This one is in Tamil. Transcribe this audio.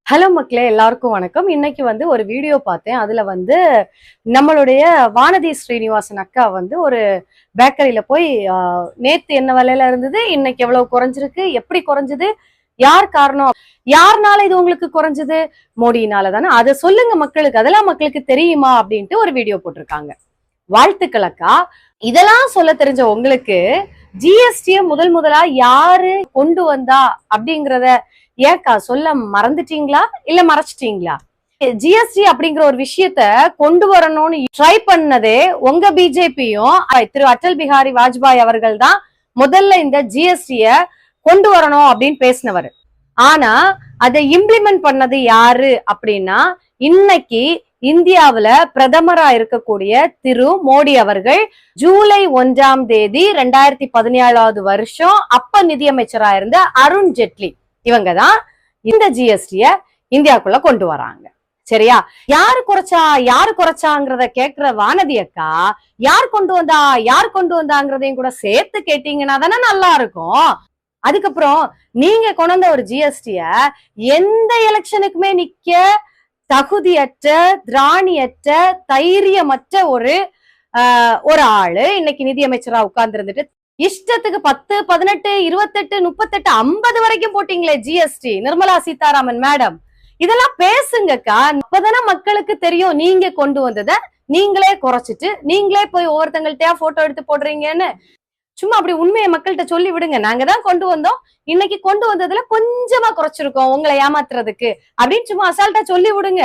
ஹலோ மக்களே, எல்லாருக்கும் வணக்கம். இன்னைக்கு ஒரு வீடியோ பார்த்தேன். அதுல நம்மளுடைய வானதி ஸ்ரீனிவாசன் அக்கா ஒரு பேக்கரியில போய் நேத்து என்ன விலையில இருந்தது, இன்னைக்கு எவ்வளவு குறைஞ்சிருக்கு, எப்படி குறைஞ்சது, யார் காரணம், யாருனால இது உங்களுக்கு குறைஞ்சது, மோடியினால தானே, அதை சொல்லுங்க மக்களுக்கு, அதெல்லாம் மக்களுக்கு தெரியுமா அப்படின்ட்டு ஒரு வீடியோ போட்டிருக்காங்க. வாழ்த்துக்கள் அக்கா. இதெல்லாம் சொல்ல தெரிஞ்ச உங்களுக்கு ஜிஎஸ்டிய முதலா யாரு கொண்டு வந்தா அப்படிங்கறத ஏக்கா சொல்ல மறந்துட்டீங்களா இல்ல மறைச்சிட்டீங்களா? ஜிஎஸ்டி அப்படிங்கிற ஒரு விஷயத்த கொண்டு வரணும்னு ட்ரை பண்ணதே உங்க பிஜேபியும் திரு அடல் பிஹாரி வாஜ்பாய் அவர்கள் தான் முதல்ல இந்த ஜிஎஸ்டிய கொண்டு வரணும் அப்படின்னு பேசினவர். ஆனா அதை இம்ப்ளிமெண்ட் பண்ணது யாரு அப்படின்னா இன்னைக்கு இந்தியாவுல பிரதமரா இருக்கக்கூடிய திரு மோடி அவர்கள் ஜூலை 1ஆம் தேதி 2017 வருஷம் அப்ப நிதியமைச்சரா இருந்த அருண் ஜெட்லி இவங்கதான் இந்த ஜிஎஸ்டிய இந்தியாக்குள்ள கொண்டு வராங்க. சரியா? யாரு குறைச்சாங்கிறத கேக்குற வானதி அக்கா, யார் கொண்டு வந்தாங்கிறதையும் கூட சேர்த்து கேட்டீங்கன்னா தானே நல்லா இருக்கும். அதுக்கப்புறம் நீங்க கொண்டு வந்த ஒரு ஜிஎஸ்டிய எந்த எலெக்ஷனுக்குமே நிக்க தகுதியற்ற, திராணியற்ற, தைரியமற்ற ஒரு ஆளு இன்னைக்கு நிதியமைச்சரா உட்கார்ந்து இருந்துட்டு இஷ்டத்துக்கு 10, 18, 28, 38, 50 வரைக்கும் போட்டீங்களே ஜிஎஸ்டி. நிர்மலா சீதாராமன் மேடம், இதெல்லாம் பேசுங்கக்கா. அப்பதானே மக்களுக்கு தெரியும் நீங்க கொண்டு வந்ததை நீங்களே குறைச்சிட்டு நீங்களே போய் ஒவ்வொருத்தங்கள்ட்டயா போட்டோ எடுத்து போடுறீங்கன்னு. சும்மா அப்படி உண்மையை மக்கள்கிட்ட சொல்லி விடுங்க. நாங்க தான் கொண்டு வந்தோம், இன்னைக்கு கொண்டு வந்ததுல கொஞ்சமா குறைச்சிருக்கோம் உங்களை ஏமாத்துறதுக்கு அப்படின்னு சும்மா அசால்ட்டா சொல்லி விடுங்க.